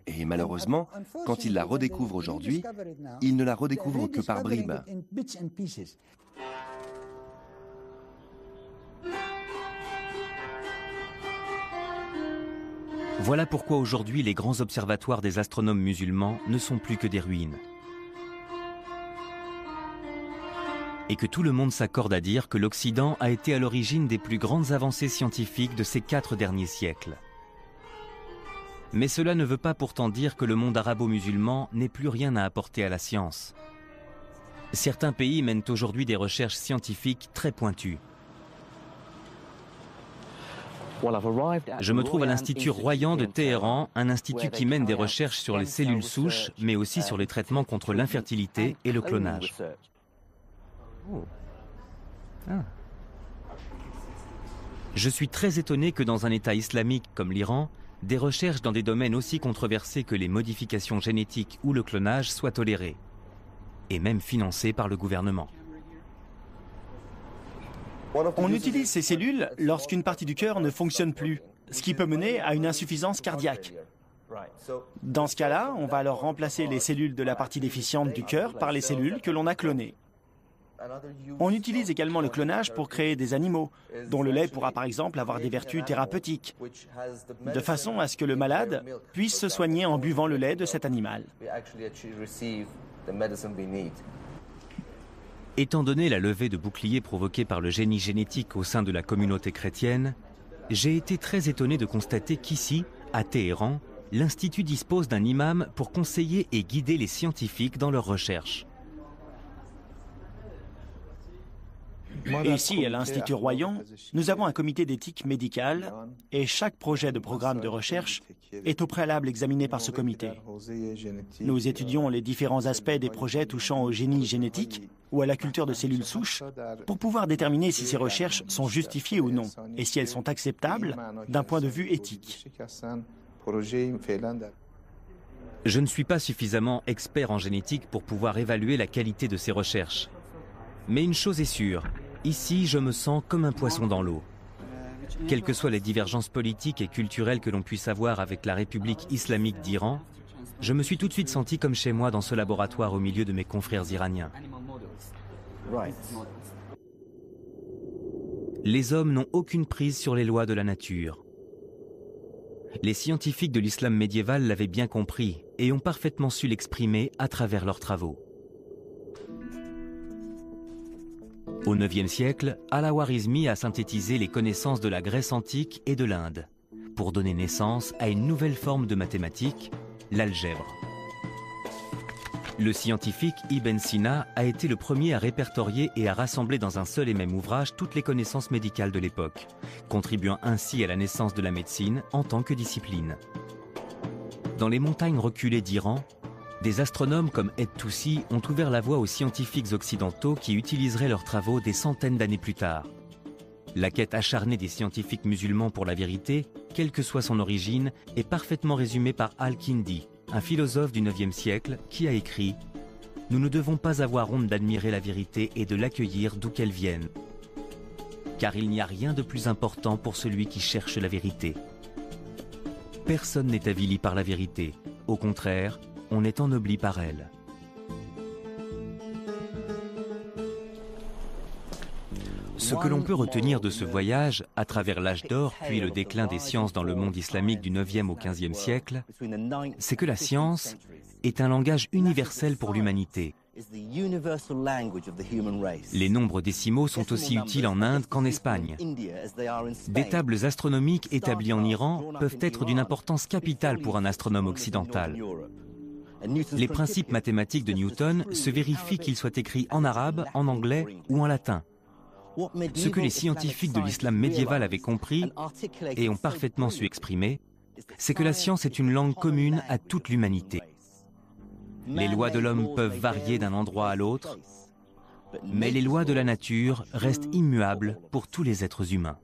Et malheureusement, quand ils la redécouvrent aujourd'hui, ils ne la redécouvrent que par bribes. Voilà pourquoi aujourd'hui les grands observatoires des astronomes musulmans ne sont plus que des ruines. Et que tout le monde s'accorde à dire que l'Occident a été à l'origine des plus grandes avancées scientifiques de ces 4 derniers siècles. Mais cela ne veut pas pourtant dire que le monde arabo-musulman n'ait plus rien à apporter à la science. Certains pays mènent aujourd'hui des recherches scientifiques très pointues. Je me trouve à l'Institut Royan de Téhéran, un institut qui mène des recherches sur les cellules souches, mais aussi sur les traitements contre l'infertilité et le clonage. Je suis très étonné que dans un État islamique comme l'Iran, des recherches dans des domaines aussi controversés que les modifications génétiques ou le clonage soient tolérées, et même financées par le gouvernement. On utilise ces cellules lorsqu'une partie du cœur ne fonctionne plus, ce qui peut mener à une insuffisance cardiaque. Dans ce cas-là, on va alors remplacer les cellules de la partie déficiente du cœur par les cellules que l'on a clonées. On utilise également le clonage pour créer des animaux, dont le lait pourra par exemple avoir des vertus thérapeutiques, de façon à ce que le malade puisse se soigner en buvant le lait de cet animal. Étant donné la levée de boucliers provoquée par le génie génétique au sein de la communauté chrétienne, j'ai été très étonné de constater qu'ici, à Téhéran, l'Institut dispose d'un imam pour conseiller et guider les scientifiques dans leurs recherches. Ici, à l'Institut Royan, nous avons un comité d'éthique médicale et chaque projet de programme de recherche est au préalable examiné par ce comité. Nous étudions les différents aspects des projets touchant au génie génétique ou à la culture de cellules souches pour pouvoir déterminer si ces recherches sont justifiées ou non et si elles sont acceptables d'un point de vue éthique. Je ne suis pas suffisamment expert en génétique pour pouvoir évaluer la qualité de ces recherches. Mais une chose est sûre, ici je me sens comme un poisson dans l'eau. Quelles que soient les divergences politiques et culturelles que l'on puisse avoir avec la République islamique d'Iran, je me suis tout de suite senti comme chez moi dans ce laboratoire au milieu de mes confrères iraniens. Les hommes n'ont aucune prise sur les lois de la nature. Les scientifiques de l'islam médiéval l'avaient bien compris et ont parfaitement su l'exprimer à travers leurs travaux. Au IXe siècle, Al-Khwarizmi a synthétisé les connaissances de la Grèce antique et de l'Inde pour donner naissance à une nouvelle forme de mathématiques, l'algèbre. Le scientifique Ibn Sina a été le premier à répertorier et à rassembler dans un seul et même ouvrage toutes les connaissances médicales de l'époque, contribuant ainsi à la naissance de la médecine en tant que discipline. Dans les montagnes reculées d'Iran, des astronomes comme Et-Toussi ont ouvert la voie aux scientifiques occidentaux qui utiliseraient leurs travaux des centaines d'années plus tard. La quête acharnée des scientifiques musulmans pour la vérité, quelle que soit son origine, est parfaitement résumée par Al-Kindi, un philosophe du IXe siècle qui a écrit « Nous ne devons pas avoir honte d'admirer la vérité et de l'accueillir d'où qu'elle vienne, car il n'y a rien de plus important pour celui qui cherche la vérité. Personne n'est avili par la vérité, au contraire, on est ennobli par elle. » Ce que l'on peut retenir de ce voyage, à travers l'âge d'or puis le déclin des sciences dans le monde islamique du 9e au 15e siècle, c'est que la science est un langage universel pour l'humanité. Les nombres décimaux sont aussi utiles en Inde qu'en Espagne. Des tables astronomiques établies en Iran peuvent être d'une importance capitale pour un astronome occidental. Les principes mathématiques de Newton se vérifient qu'ils soient écrits en arabe, en anglais ou en latin. Ce que les scientifiques de l'islam médiéval avaient compris et ont parfaitement su exprimer, c'est que la science est une langue commune à toute l'humanité. Les lois de l'homme peuvent varier d'un endroit à l'autre, mais les lois de la nature restent immuables pour tous les êtres humains.